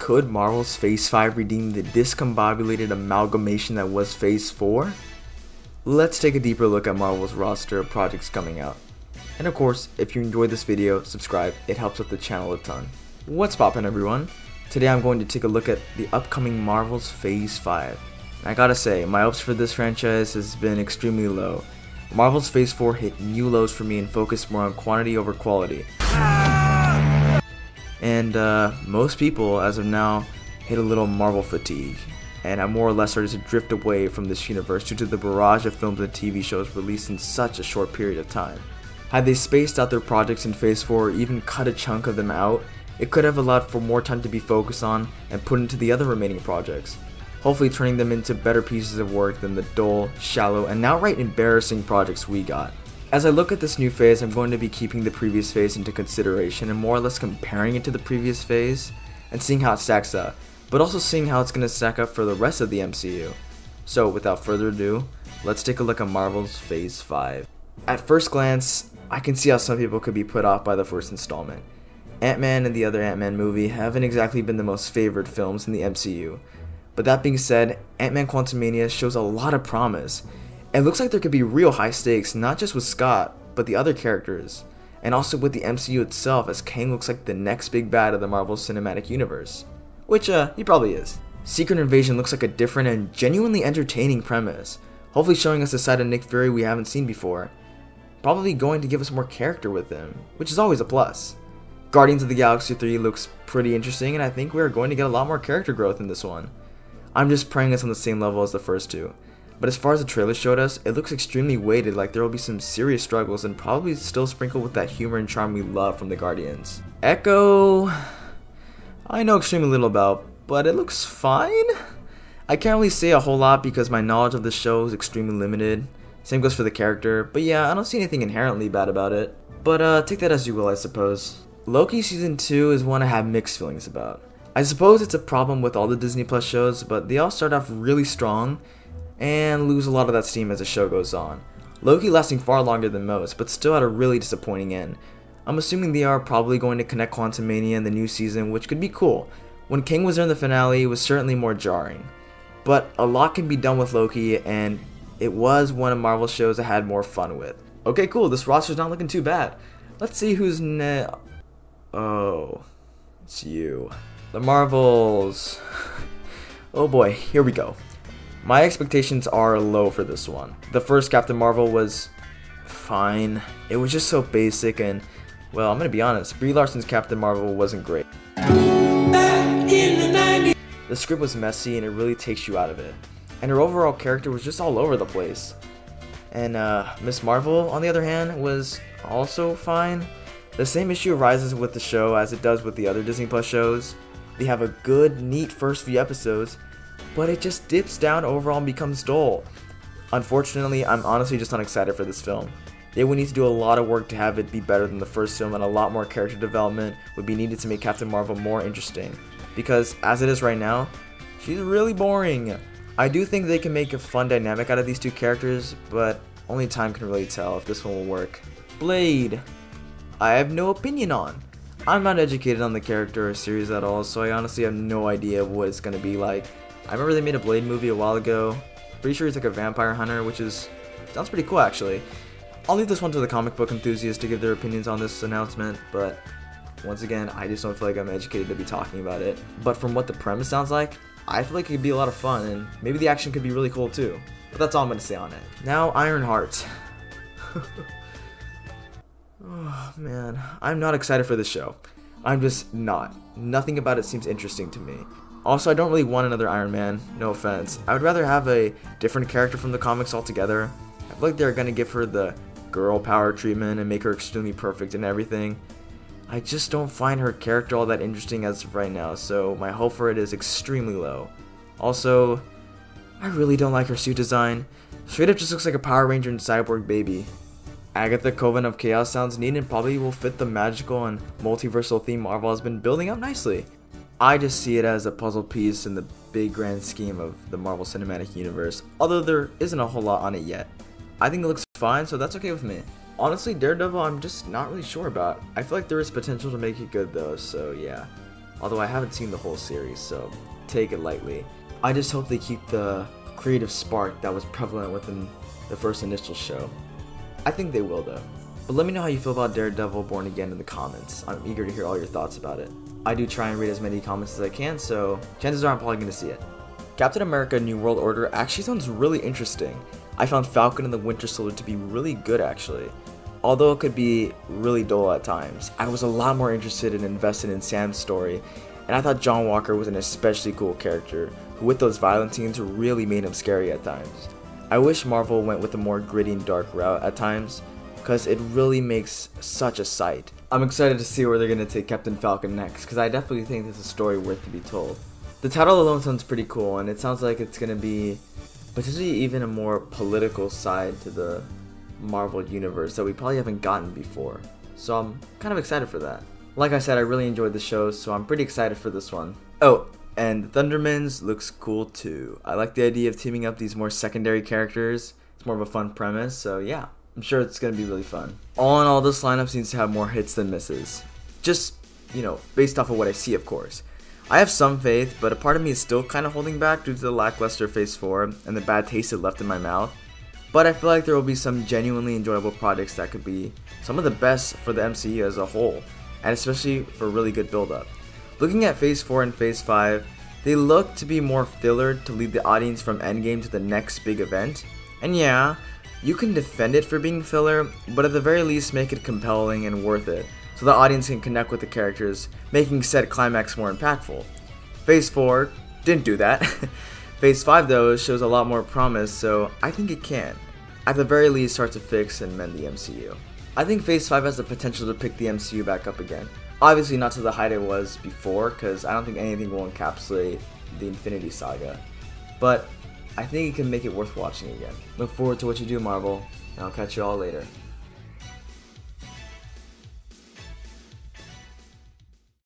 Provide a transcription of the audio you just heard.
Could Marvel's Phase 5 redeem the discombobulated amalgamation that was Phase 4? Let's take a deeper look at Marvel's roster of projects coming out. And of course, if you enjoyed this video, subscribe, it helps with the channel a ton. What's poppin' everyone? Today I'm going to take a look at the upcoming Marvel's Phase 5. And I gotta say, my hopes for this franchise has been extremely low. Marvel's Phase 4 hit new lows for me and focused more on quantity over quality. And most people, as of now, hit a little Marvel fatigue, and have more or less started to drift away from this universe due to the barrage of films and TV shows released in such a short period of time. Had they spaced out their projects in Phase 4 or even cut a chunk of them out, it could have allowed for more time to be focused on and put into the other remaining projects, hopefully turning them into better pieces of work than the dull, shallow, and outright embarrassing projects we got. As I look at this new phase, I'm going to be keeping the previous phase into consideration and more or less comparing it to the previous phase and seeing how it stacks up, but also seeing how it's going to stack up for the rest of the MCU. So without further ado, let's take a look at Marvel's Phase 5. At first glance, I can see how some people could be put off by the first installment. Ant-Man and the other Ant-Man movie haven't exactly been the most favored films in the MCU. But that being said, Ant-Man Quantumania shows a lot of promise. It looks like there could be real high stakes, not just with Scott, but the other characters, and also with the MCU itself, as Kang looks like the next big bad of the Marvel Cinematic Universe. Which, he probably is. Secret Invasion looks like a different and genuinely entertaining premise, hopefully showing us a side of Nick Fury we haven't seen before. Probably going to give us more character with him, which is always a plus. Guardians of the Galaxy 3 looks pretty interesting, and I think we are going to get a lot more character growth in this one. I'm just praying it's on the same level as the first two. But as far as the trailer showed us, it looks extremely weighted, like there will be some serious struggles and probably still sprinkled with that humor and charm we love from the Guardians. Echo, I know extremely little about, but it looks fine? I can't really say a whole lot because my knowledge of the show is extremely limited. Same goes for the character, but yeah, I don't see anything inherently bad about it. But take that as you will, I suppose. Loki Season 2 is one I have mixed feelings about. I suppose it's a problem with all the Disney Plus shows, but they all start off really strong and lose a lot of that steam as the show goes on. Loki lasting far longer than most, but still had a really disappointing end. I'm assuming they are probably going to connect Quantumania in the new season, which could be cool. When King was there in the finale, it was certainly more jarring. But a lot can be done with Loki, and it was one of Marvel's shows I had more fun with. Okay, cool, this roster's not looking too bad. Let's see who's Oh, it's you. The Marvels. Oh boy, here we go. My expectations are low for this one. The first Captain Marvel was fine. It was just so basic and, well, I'm gonna be honest, Brie Larson's Captain Marvel wasn't great. The script was messy and it really takes you out of it. And her overall character was just all over the place. And Miss Marvel, on the other hand, was also fine. The same issue arises with the show as it does with the other Disney Plus shows. They have a good, neat first few episodes, but it just dips down overall and becomes dull. Unfortunately, I'm honestly just not excited for this film. They would need to do a lot of work to have it be better than the first film, and a lot more character development would be needed to make Captain Marvel more interesting. Because, as it is right now, she's really boring. I do think they can make a fun dynamic out of these two characters, but only time can really tell if this one will work. Blade, I have no opinion on. I'm not educated on the character or series at all, so I honestly have no idea what it's going to be like. I remember they made a Blade movie a while ago. Pretty sure he's like a vampire hunter, which sounds pretty cool actually. I'll leave this one to the comic book enthusiasts to give their opinions on this announcement, but once again, I just don't feel like I'm educated to be talking about it. But from what the premise sounds like, I feel like it could be a lot of fun, and maybe the action could be really cool too. But that's all I'm going to say on it. Now, Ironheart. Oh man, I'm not excited for this show. I'm just not. Nothing about it seems interesting to me. Also, I don't really want another Iron Man, no offense. I would rather have a different character from the comics altogether. I feel like they're gonna give her the girl power treatment and make her extremely perfect and everything. I just don't find her character all that interesting as of right now, so my hope for it is extremely low. Also, I really don't like her suit design. Straight up just looks like a Power Ranger and Cyborg baby. Agatha Coven of Chaos sounds neat and probably will fit the magical and multiversal theme Marvel has been building up nicely. I just see it as a puzzle piece in the big grand scheme of the Marvel Cinematic Universe, although there isn't a whole lot on it yet. I think it looks fine, so that's okay with me. Honestly, Daredevil I'm just not really sure about. I feel like there is potential to make it good though, so yeah. although I haven't seen the whole series, so take it lightly. I just hope they keep the creative spark that was prevalent within the first initial show. I think they will though. But let me know how you feel about Daredevil Born Again in the comments. I'm eager to hear all your thoughts about it. I do try and read as many comments as I can, so chances are I'm probably going to see it. Captain America New World Order actually sounds really interesting. I found Falcon and the Winter Soldier to be really good actually. Although it could be really dull at times, I was a lot more interested and invested in Sam's story, and I thought John Walker was an especially cool character, who with those violent scenes really made him scary at times. I wish Marvel went with a more gritty and dark route at times, because it really makes such a sight. I'm excited to see where they're going to take Captain Falcon next, because I definitely think it's a story worth to be told. The title alone sounds pretty cool, and it sounds like it's going to be potentially even a more political side to the Marvel universe that we probably haven't gotten before. So I'm kind of excited for that. Like I said, I really enjoyed the show, so I'm pretty excited for this one. Oh, and Thundermans looks cool too. I like the idea of teaming up these more secondary characters. It's more of a fun premise, so yeah. I'm sure it's going to be really fun. All in all, this lineup seems to have more hits than misses. Just, based off of what I see, of course. I have some faith, but a part of me is still kind of holding back due to the lackluster Phase 4 and the bad taste it left in my mouth. But I feel like there will be some genuinely enjoyable projects that could be some of the best for the MCU as a whole, and especially for really good build-up. Looking at Phase 4 and Phase 5, they look to be more filler to lead the audience from Endgame to the next big event. And yeah, you can defend it for being filler, but at the very least make it compelling and worth it, so the audience can connect with the characters, making said climax more impactful. Phase 4 didn't do that. Phase 5 though shows a lot more promise, so I think it can, at the very least, start to fix and mend the MCU. I think Phase 5 has the potential to pick the MCU back up again. Obviously not to the height it was before, because I don't think anything will encapsulate the Infinity Saga, but I think it can make it worth watching again. Look forward to what you do, Marvel, and I'll catch you all later.